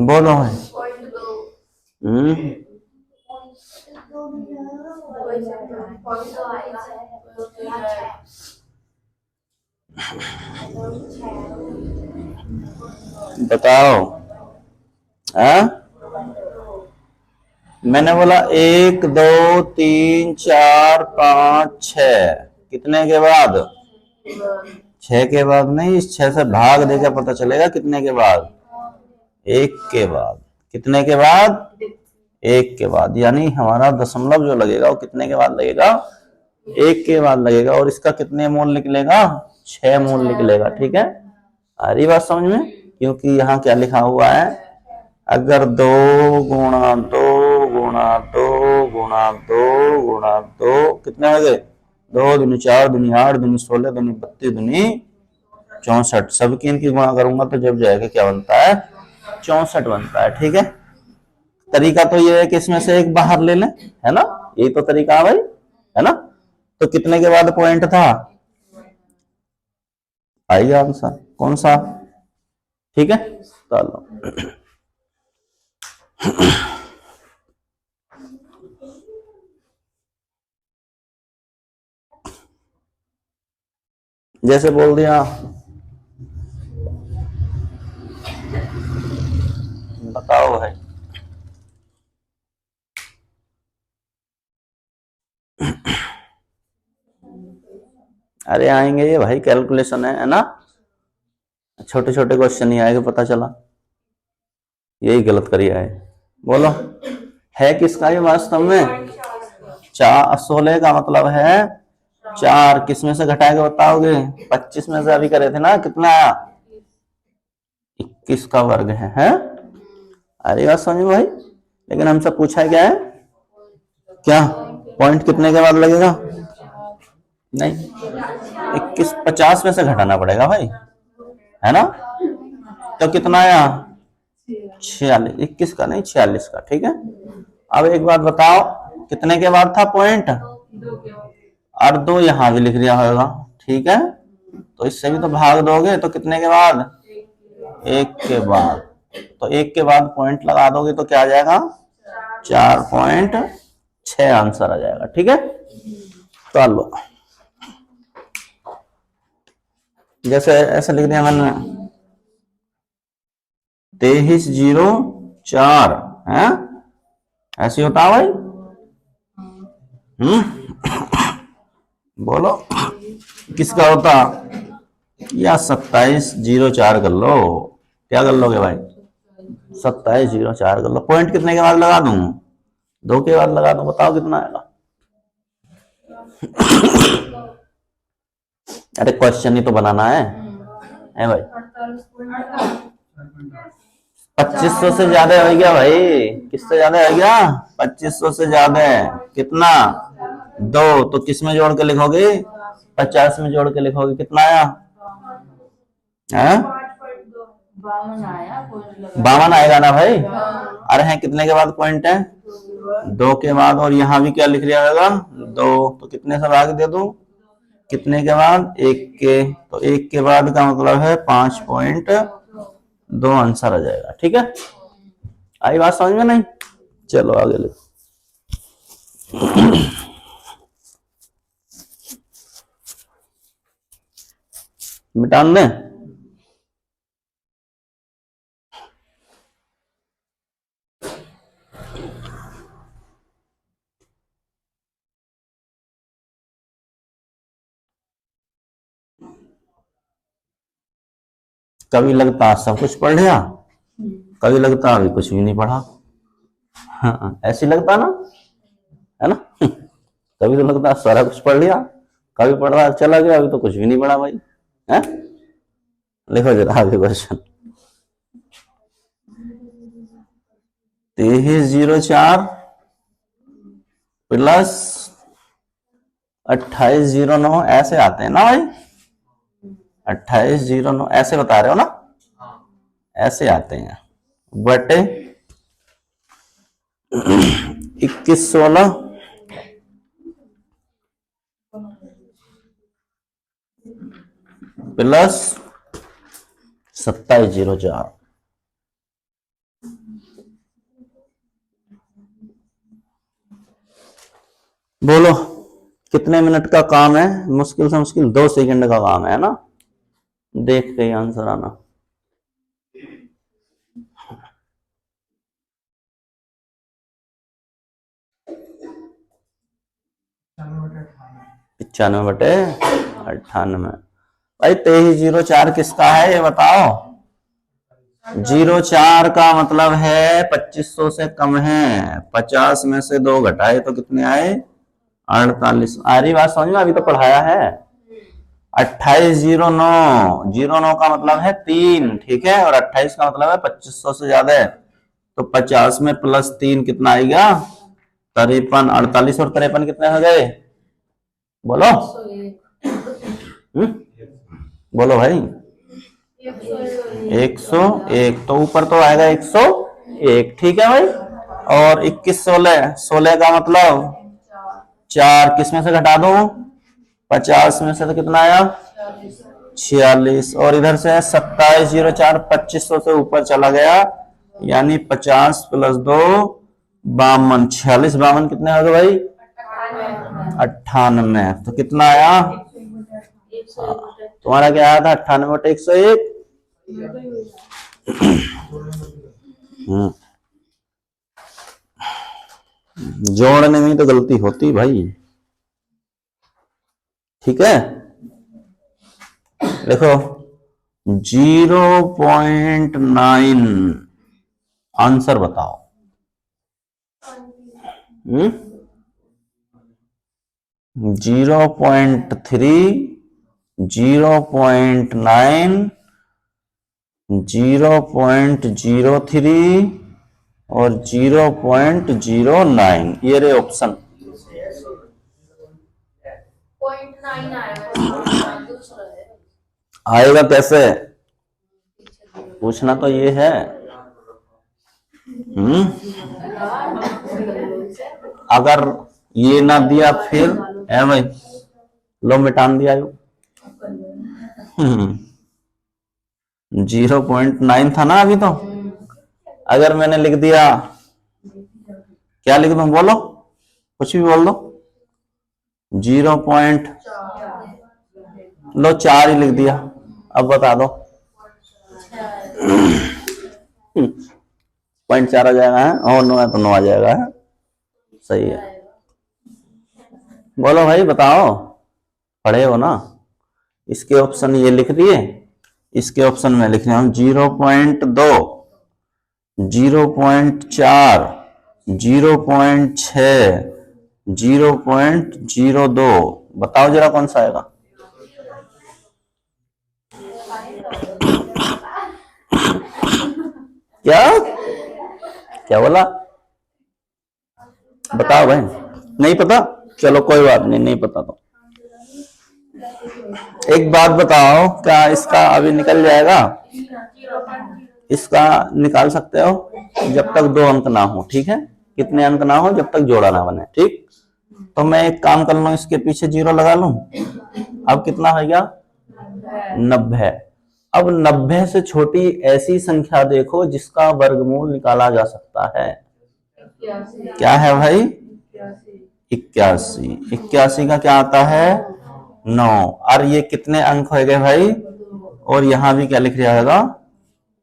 Speaker 1: बोलो भाई। बताओ। मैंने बोला 1 2 3 4 5 6 कितने के बाद? 6 के बाद नहीं, इस 6 से भाग देकर पता चलेगा कितने के बाद? 1 के बाद। कितने के बाद? 1 के बाद। यानी हमारा दशमलव जो लगेगा वो कितने के बाद लगेगा? 1 के बाद लगेगा। और इसका कितने मूल निकलेगा? 6 मूल निकलेगा। ठीक है, आ रही बात समझ में? क्योंकि यहाँ क्या लिखा हुआ है, अगर 2 गुणा 2 गुणा 2 गुणा 2 गुणा 2 कितने हो गए? 2 दूनी 4 दूनी 8 दूनी 16 दूनी 32 दूनी 64। सबकी इनकी गुणा करूंगा तो जब जाएगा क्या बनता है? 64 बनता है। ठीक है, तरीका तो ये है कि इसमें से एक बाहर ले लें, है ना? यही तो तरीका है भाई, है ना? तो कितने के बाद पॉइंट था? आइए आंसर कौन सा? ठीक है, चलो जैसे बोल दिया, बताओ भाई। अरे आएंगे ये भाई, कैलकुलेशन है ना? छोटे छोटे क्वेश्चन नहीं आएगा, पता चला यही गलत करिए है। बोलो, है किसका ये वास्तव में? 16 का मतलब है 4। किस में से घटाएगा बताओगे? 25 में से अभी करे थे ना, कितना आया? 21 का वर्ग है? अरे बात समझ भाई। लेकिन हमसे पूछा क्या है, क्या पॉइंट कितने के बाद लगेगा? नहीं, 21 50 में से घटाना पड़ेगा भाई, है ना? तो कितना आया? 46। 21 का नहीं, 46 का। ठीक है, अब एक बात बताओ, कितने के बाद था पॉइंट? और 2 यहां भी लिख दिया होगा। ठीक है, तो इससे भी तो भाग दोगे तो कितने के बाद? 1 के बाद। तो 1 के बाद पॉइंट लगा दोगे तो क्या आ जाएगा? 4.6 आंसर आ जाएगा। ठीक है, चलो जैसे ऐसे लिख दिया मैंने, 2304 है, ऐसे होता है भाई। बोलो किसका होता? या 2704 कर लो। क्या कर लोगे भाई? 2704 कर लो। पॉइंट कितने के बाद लगा दूं? 2 के बाद लगा दूं, बताओ कितना आएगा? अरे क्वेश्चन ही तो बनाना है भाई। 2500 से ज्यादा हो गया भाई। किससे ज्यादा हो गया? 2500 से ज्यादा। कितना? 2। तो किस में जोड़ के लिखोगे? 50 में जोड़ के लिखोगे, कितना आया? 52 आएगा ना भाई। अरे हैं कितने के बाद पॉइंट है? 2 के बाद। और यहाँ भी क्या लिख लिया होगा? 2। तो कितने से भाग दे दूं? कितने के बाद? 1 के। तो 1 के बाद का मतलब है 5.2 आंसर आ जाएगा। ठीक है, आई बात समझ में? नहीं, चलो आगे ले। मिटान दें? कभी लगता सब कुछ पढ़ लिया, कभी लगता अभी कुछ भी नहीं पढ़ा। हाँ, ऐसी लगता ना, है ना? कभी तो लगता सारा कुछ पढ़ लिया, कभी पढ़ रहा चला गया, अभी तो कुछ भी नहीं पढ़ा भाई। है, लिखो जरा आगे क्वेश्चन। 2304 प्लस 2809 ऐसे आते हैं ना भाई? 2809 ऐसे बता रहे हो ना? ऐसे आते हैं, बटे 2116 प्लस 2704। बोलो कितने मिनट का काम है? मुश्किल से मुश्किल 2 सेकंड का काम है ना? देख के आंसर आना। पचानवे बटे 98। भाई 2304 किसका है ये बताओ? 04 का मतलब है 2500 से कम है। 50 में से 2 घटाए तो कितने आए? 48। आ रही बात समझ में? अभी तो पढ़ाया है। 2809, 09 का मतलब है 3, ठीक है, और 28 का मतलब है 2500 से ज्यादा है। तो 50 में प्लस 3 कितना आएगा? 53। 48 और 53 कितने हो गए? बोलो। बोलो भाई। 101। तो ऊपर तो आएगा 101, ठीक है भाई। और 21 16, 16 का मतलब 4 किस में से घटा दो? 50 में से तो कितना आया? 46। और इधर से 2704 2500 से ऊपर चला गया, यानी 50 प्लस 2 52। 46 52 कितने हो गए भाई? 98। तो कितना आया? तुम्हारा क्या आया था? 98 बटे 101। जोड़ने में तो गलती होती भाई, ठीक है। देखो 0.9 आंसर बताओ। 0.3, 0.9, 0.03 और 0.09, ये रे ऑप्शन। 0.9 आएगा कैसे? पूछना तो ये है। अगर ये ना दिया फिर है भाई, लो मिटान दिया। 0.9 था ना अभी तो। अगर मैंने लिख दिया, क्या लिख दूं? बोलो, कुछ भी बोल दो। 0. लो 4 ही लिख दिया, अब बता दो। 0.4 आ जाएगा है, और 9 है तो 9 आ जाएगा है, सही है। बोलो भाई बताओ, पढ़े हो ना? इसके ऑप्शन ये लिख दिए, इसके ऑप्शन में लिख रहे हम 0.2, 0.4, 0.6, 0.02। बताओ जरा कौन सा आएगा? क्या क्या बोला? बताओ भाई। नहीं पता? चलो कोई बात नहीं, नहीं पता तो एक बात बताओ, क्या इसका अभी निकल जाएगा? इसका निकाल सकते हो जब तक दो अंक ना हो, ठीक है? कितने अंक ना हो, जब तक जोड़ा ना बने, ठीक? तो मैं एक काम कर लूं, इसके पीछे जीरो लगा लूं। अब कितना हो गया? 90। अब 90 से छोटी ऐसी संख्या देखो जिसका वर्गमूल निकाला जा सकता है। क्या है भाई? 81। 81 का क्या आता है? 9। और ये कितने अंक हो गए भाई? और यहां भी क्या लिख दिया होगा?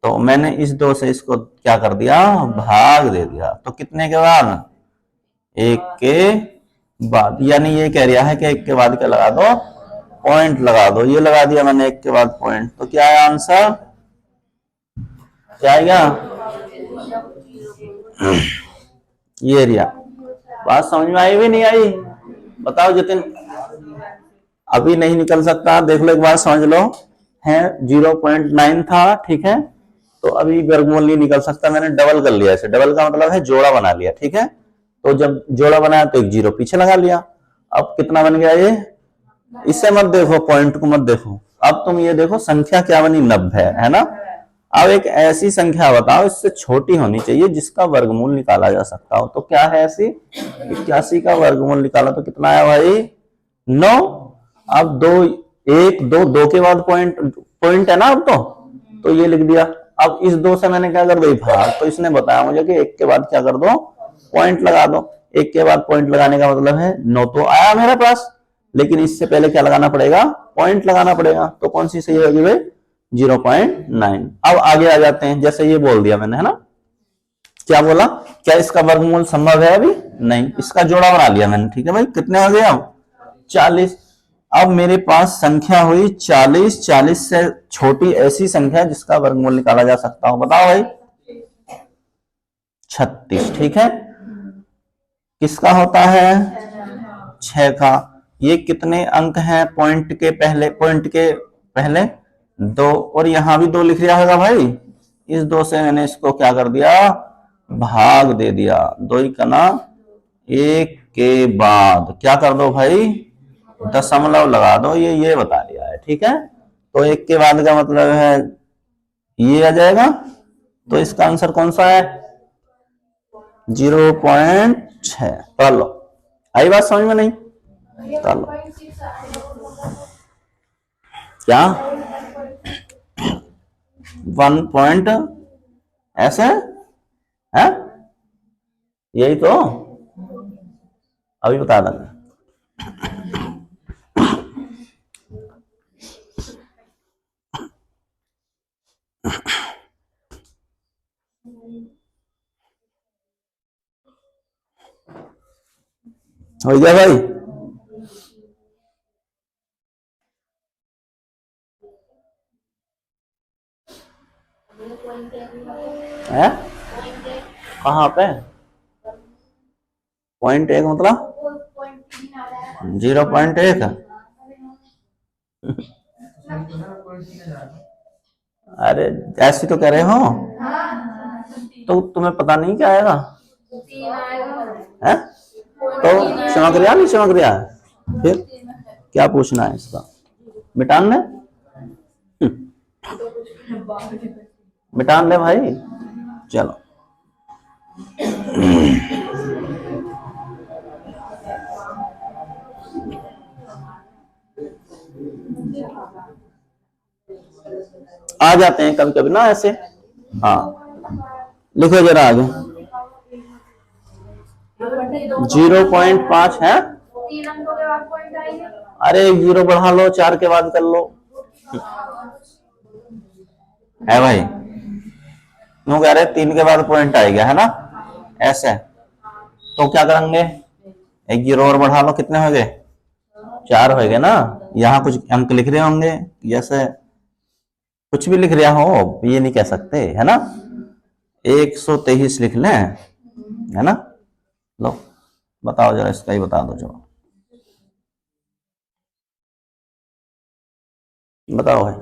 Speaker 1: तो मैंने इस 2 से इसको क्या कर दिया? भाग दे दिया। तो कितने के बाद? 1 के बाद। यानी ये कह रहा है कि 1 के बाद क्या लगा दो? पॉइंट लगा दो। ये लगा दिया मैंने 1 के बाद पॉइंट। तो क्या है आंसर? क्या आएगा? ये रिया। बात समझ में आई भी नहीं आई? बताओ जितिन। अभी नहीं निकल सकता, देख लो एक बार, समझ लो। है 0.9 था, ठीक है? तो अभी वर्गमूल नहीं निकल सकता, मैंने डबल कर लिया इसे। डबल का मतलब है जोड़ा बना लिया, ठीक है? तो जब जोड़ा बनाया तो एक जीरो पीछे लगा लिया। अब कितना बन गया ये? इससे मत देखो, पॉइंट को मत देखो। अब तुम ये देखो संख्या क्या बनी? 90, है ना? अब एक ऐसी संख्या बताओ, इससे छोटी होनी चाहिए जिसका वर्गमूल निकाला जा सकता हो। तो क्या है ऐसी? 81 का वर्गमूल निकाला तो कितना आया भाई? 9। अब दो, एक दो, दो के बाद पॉइंट, पॉइंट है ना अब तो ये लिख दिया। अब इस 2 से मैंने क्या कर दी? भाग। तो इसने बताया मुझे कि 1 के बाद क्या कर दो? पॉइंट लगा दो। 1 के बाद पॉइंट लगाने का मतलब है 9 तो आया मेरे पास, लेकिन इससे पहले क्या लगाना पड़ेगा? पॉइंट लगाना पड़ेगा। तो कौन सी सही होगी भाई? 0.9। अब आगे आ जाते हैं। जैसे ये बोल दिया मैंने, है ना? क्या बोला? क्या इसका वर्गमूल संभव है? अभी नहीं। इसका जोड़ा बना लिया मैंने, ठीक है भाई? कितने हो गए अब? 40। अब मेरे पास संख्या हुई 40। 40 से छोटी ऐसी संख्या जिसका वर्गमूल निकाला जा सकता हो, बताओ भाई? 36, ठीक है? किसका होता है? 6 का। ये कितने अंक हैं पॉइंट के पहले? पॉइंट के पहले 2, और यहां भी 2 लिख दिया होगा भाई। इस 2 से मैंने इसको क्या कर दिया? भाग दे दिया। 2 ही का ना, 1 के बाद क्या कर दो भाई? दशमलव लगा दो। ये बता दिया है, ठीक है? तो 1 के बाद का मतलब है ये आ जाएगा। तो इसका आंसर कौन सा है? 0.6। कर लो। आई बात समझ में? नहीं? कर लो। क्या 1 पॉइंट ऐसे है? यही तो अभी बता देंगे। हो गया भाई? है कहाँ पे? 0.1 मतलब 0.1? अरे ऐसी तो कह रहे हो, तो तुम्हें पता नहीं क्या आएगा? है तो चमक रिया नहीं चमक रिया? फिर क्या पूछना है इसका? मिटान ले, मिटान ले भाई। चलो आ जाते हैं कभी कभी ना ऐसे। हाँ लिखो जरा आगे। 0.5 है। अरे 0 बढ़ा लो, 4 के बाद कर लो। है भाई? क्यों कह रहे 3 के बाद पॉइंट आएगा, है ना? ऐसे तो क्या करेंगे? 1 0 और बढ़ा लो, कितने हो गए? 4 हो गए ना? यहाँ कुछ अंक लिख रहे होंगे, जैसे कुछ भी लिख रहा हो, ये नहीं कह सकते, है ना? 123 लिख लें, है ना? लो बताओ जरा, इसका ही बता दो जवाब। बताओ भाई।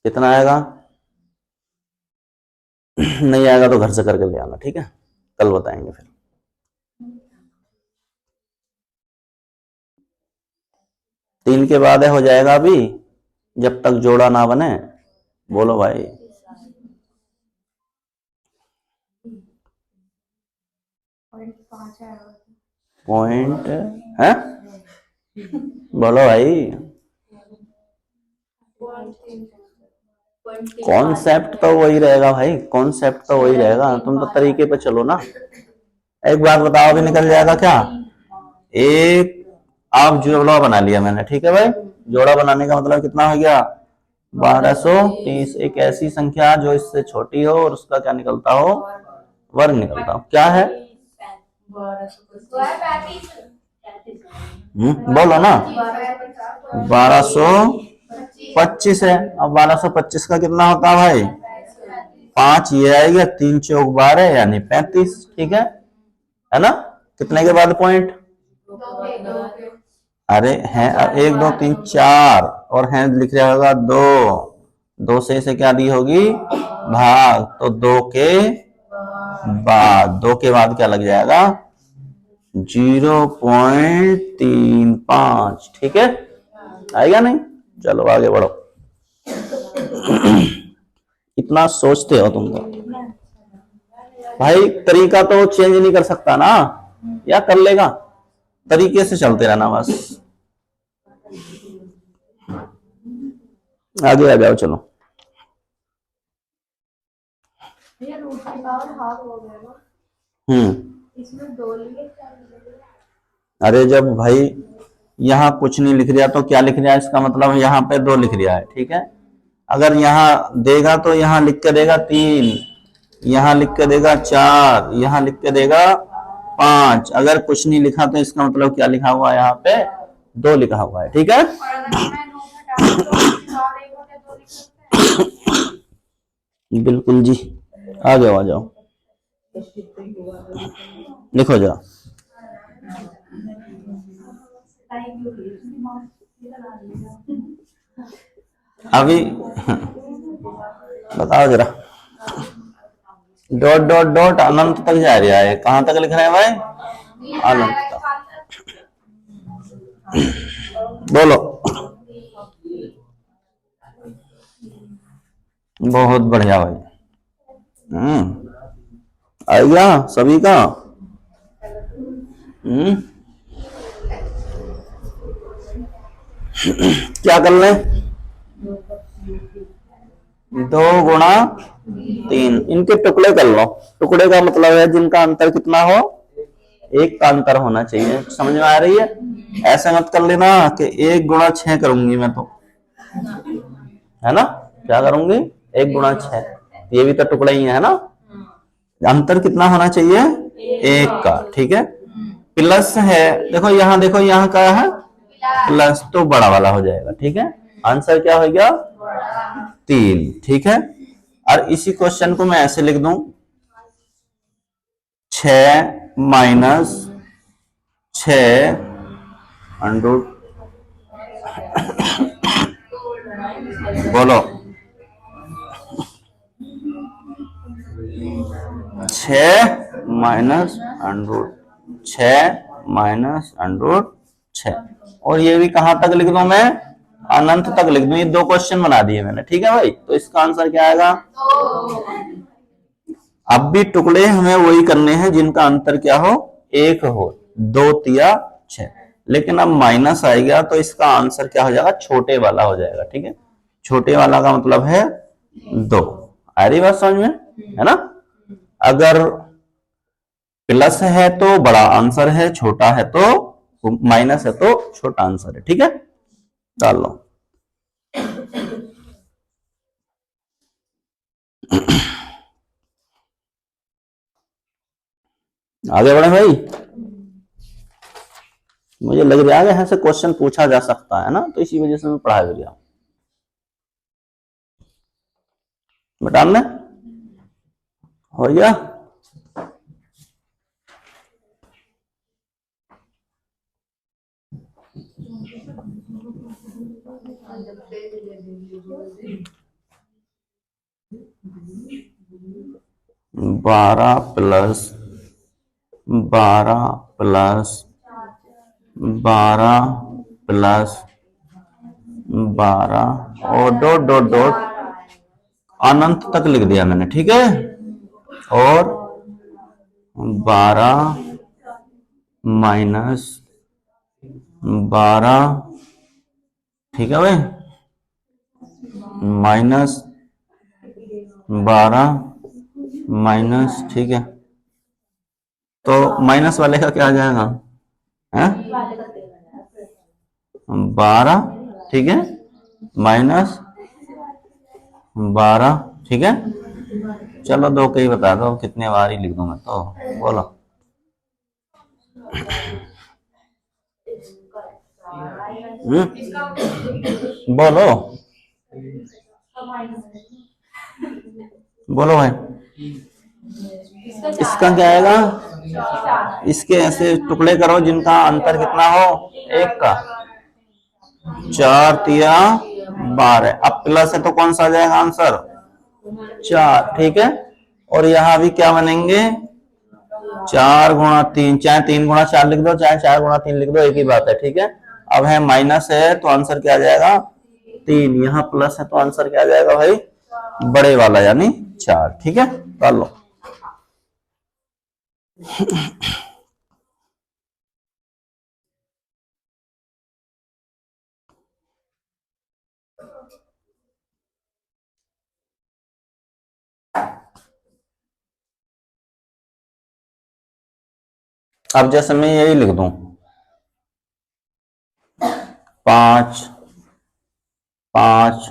Speaker 1: कितना आएगा? नहीं आएगा तो घर से करके ले आना, ठीक है? कल बताएंगे फिर। 3 के बाद हो जाएगा अभी, जब तक जोड़ा ना बने। बोलो भाई। पॉइंट है, बोलो भाई। कॉन्सेप्ट तो वही रहेगा भाई, कॉन्सेप्ट तो वही रहेगा, तुम तो तरीके पे चलो ना। एक बात बताओ, अभी निकल जाएगा क्या? एक आप जोड़ा बना लिया मैंने, ठीक है भाई। जोड़ा बनाने का मतलब कितना हो गया? 1230। एक ऐसी संख्या जो इससे छोटी हो और उसका क्या निकलता हो? वर्ग निकलता हो। क्या है? बोलो ना। 1225 है। अब 1225 का कितना होता है भाई? 5 ये आएगा, 3 चौक 12 यानी 35, ठीक है ना? कितने के बाद पॉइंट? अरे है 1 2 3 4 और है लिख रहा होगा 2। 2 से इसे क्या दी होगी? भाग। तो 2 के बाद, 2 के बाद क्या लग जाएगा? 0.35, ठीक है। आएगा नहीं? चलो आगे बढ़ो। इतना सोचते हो तुम तो भाई। तरीका तो चेंज नहीं कर सकता ना, या कर लेगा? तरीके से चलते रहना बस। आगे आ जाओ, चलो। इसमें 2 लिए। अरे जब भाई यहाँ कुछ नहीं लिख रहा तो क्या लिख रहा है? इसका मतलब यहाँ पे 2 लिख रहा है, ठीक है। अगर यहाँ देगा तो यहाँ लिख के देगा 3, यहाँ लिख के देगा 4, यहाँ लिख के देगा 5। अगर कुछ नहीं लिखा तो इसका मतलब क्या लिखा हुआ है? यहाँ पे 2 लिखा हुआ है, ठीक है। बिल्कुल जी। आ जाओ आ जाओ, लिखो जरा। अभी बताओ जरा। डॉट डॉट डॉट अनंत तक जा रहा है, कहां तक लिख रहे हैं भाई? अनंत तक। बोलो। बहुत बढ़िया भाई। आ गया सभी का। क्या कर लें? 2 गुणा 3, इनके टुकड़े कर लो। टुकड़े का मतलब है जिनका अंतर कितना हो? 1 का अंतर होना चाहिए। समझ में आ रही है? ऐसे मत कर लेना कि 1 गुणा 6 करूंगी मैं तो, है ना? क्या करूंगी? 1 गुणा 6। ये भी तो टुकड़ा ही है ना? अंतर कितना होना चाहिए? 1 का, ठीक है। प्लस है, देखो यहाँ, देखो यहाँ क्या है? प्लस, तो बड़ा वाला हो जाएगा, ठीक है। आंसर क्या हो गया? 3, ठीक है। और इसी क्वेश्चन को मैं ऐसे लिख दूं, 6 माइनस 6 अंडर, बोलो। 6 माइनस अंडर 6 माइनस अंडर 6। और ये भी कहां तक लिख दूं मैं? अनंत तक लिख दूं। ये 2 क्वेश्चन बना दिए मैंने, ठीक है भाई। तो इसका आंसर क्या आएगा? अब भी टुकड़े हमें वही करने हैं जिनका अंतर क्या हो? 1 हो। 2 तिया 6। लेकिन अब माइनस आएगा तो इसका आंसर क्या हो जाएगा? छोटे वाला हो जाएगा, ठीक है। छोटे वाला का मतलब है 2। आ रही बात समझ में? है ना? अगर प्लस है तो बड़ा आंसर है, छोटा है तो माइनस है तो छोटा आंसर है, ठीक है। डाल लो। आगे बढ़े भाई। मुझे लग रहा है यहाँ से क्वेश्चन पूछा जा सकता है ना, तो इसी वजह से मैं पढ़ा भी गया। बटान में हो गया। बारह प्लस 12 प्लस 12 प्लस 12 और डॉट डॉट डॉट अनंत तक लिख दिया मैंने, ठीक है। और 12 माइनस 12, ठीक है भाई, माइनस 12 माइनस, ठीक है। तो माइनस वाले का क्या आ जाएगा, है 12, ठीक है, माइनस 12, ठीक है। चलो दो के ही बता दो, कितने बार ही लिख दूं मैं तो, बोलो। बोलो बोलो भाई, इसका क्या आएगा, इसके ऐसे टुकड़े करो जिनका अंतर कितना हो, एक का, 4 तिया 12। अब प्लस है तो कौन सा आ जाएगा आंसर, 4, ठीक है। और यहाँ भी क्या बनेंगे, 4 गुणा 3, चाहे 3 गुणा 4 लिख दो, चाहे 4 गुणा 3 लिख दो, एक ही बात है, ठीक है। अब है माइनस है तो आंसर क्या आ जाएगा 3, यहाँ प्लस है तो आंसर क्या आ जाएगा भाई, बड़े वाला यानी 4, ठीक है। कर लो। अब जैसे मैं यही लिख दूं, 5 5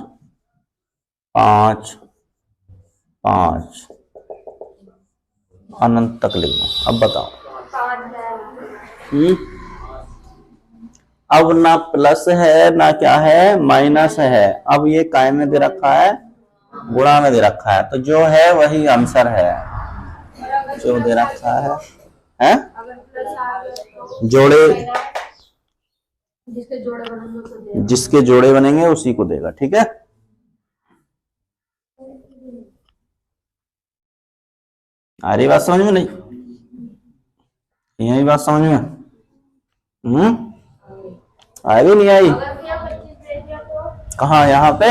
Speaker 1: 5 5 अनंत तक लिख दूं, अब बताओ। अब ना प्लस है ना क्या है, माइनस है। अब ये काय में दे रखा है, गुणा में दे रखा है, तो जो है वही आंसर है जो दे रखा है? जोड़े, जिसके जोड़े बनेंगे उसी को देगा, ठीक है। आ रही बात समझ में, नहीं यही बात समझ में, आई नहीं आई, कहा यहाँ पे,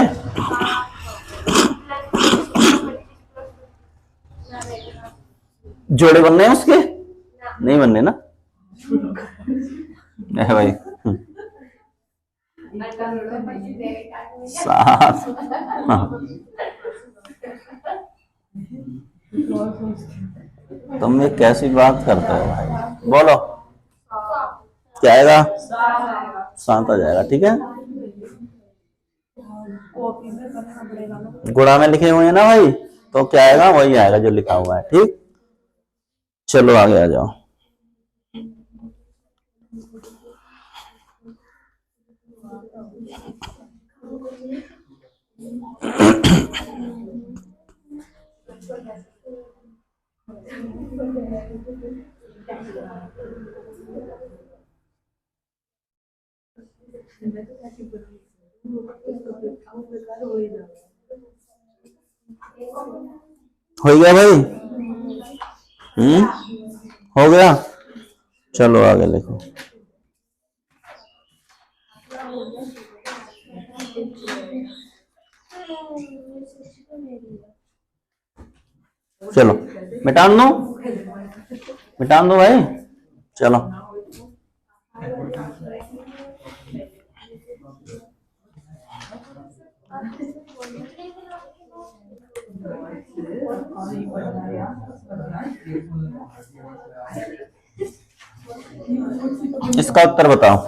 Speaker 1: जोड़े बनने हैं उसके, नहीं बनने ना है भाई। 7, तुम ये कैसी बात करते हो भाई, बोलो क्या आएगा, 7 आ जाएगा, ठीक है। गुणा में लिखे हुए हैं ना भाई, तो क्या आएगा, वही आएगा जो लिखा हुआ है, ठीक। चलो आगे आ जाओ। हो गया भाई, हो गया। चलो आगे लिखो। चलो मिटान दो, मिटान दो भाई, चलो। इसका उत्तर बताओ।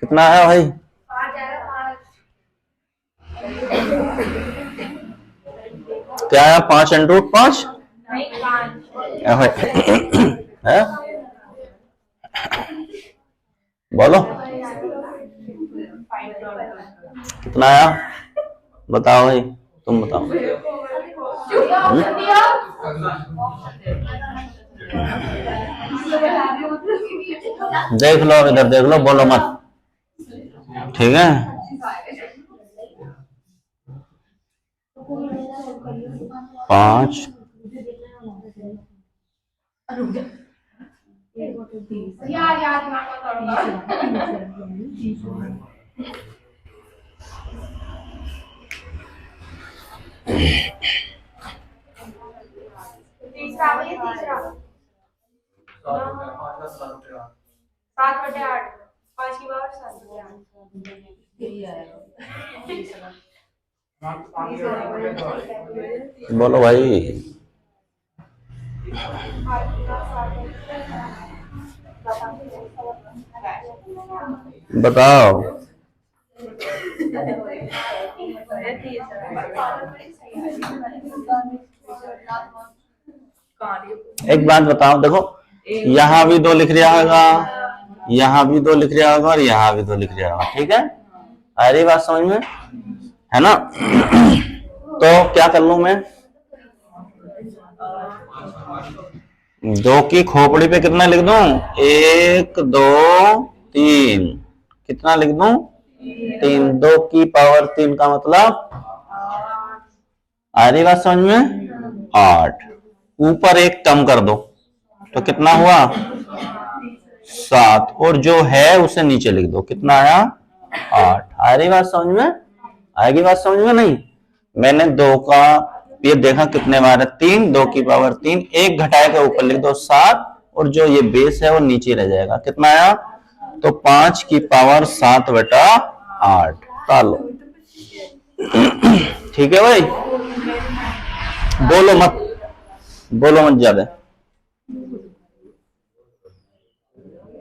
Speaker 1: कितना है भाई, क्या है 5 इंटू 5 है? बोलो कितना आया, बताओ भाई, तुम बताओ। देख लो इधर, देख लो, बोलो मत, ठीक है। पांच
Speaker 2: तीसरा 7/8 5 की पावर 7/8।
Speaker 1: बोलो भाई, बताओ। एक बात बताओ, देखो यहाँ भी 2 लिख रहा होगा, यहाँ भी 2 लिख रहा होगा और यहाँ भी 2 लिख रहा होगा, ठीक है। आ रही बात समझ में, है ना? तो क्या कर लूं मैं, 2 की खोपड़ी पे कितना लिख दूं, 1 2 3, कितना लिख दूं, 3, 2 की पावर 3 का मतलब, आ रही बात समझ में, 8। ऊपर 1 कम कर दो तो कितना हुआ, 7, और जो है उसे नीचे लिख दो, कितना आया, 8। आ रही बात समझ में, आएगी बात समझ में नहीं? मैंने 2 का ये देखा कितने बार है, 3, 2 की पावर 3, 1 घटाए के ऊपर लिख दो 7, और जो ये बेस है वो नीचे रह जाएगा, कितना आया, तो 5 की पावर 7/8 डालो। ठीक है भाई, बोलो मत, बोलो मत ज्यादा।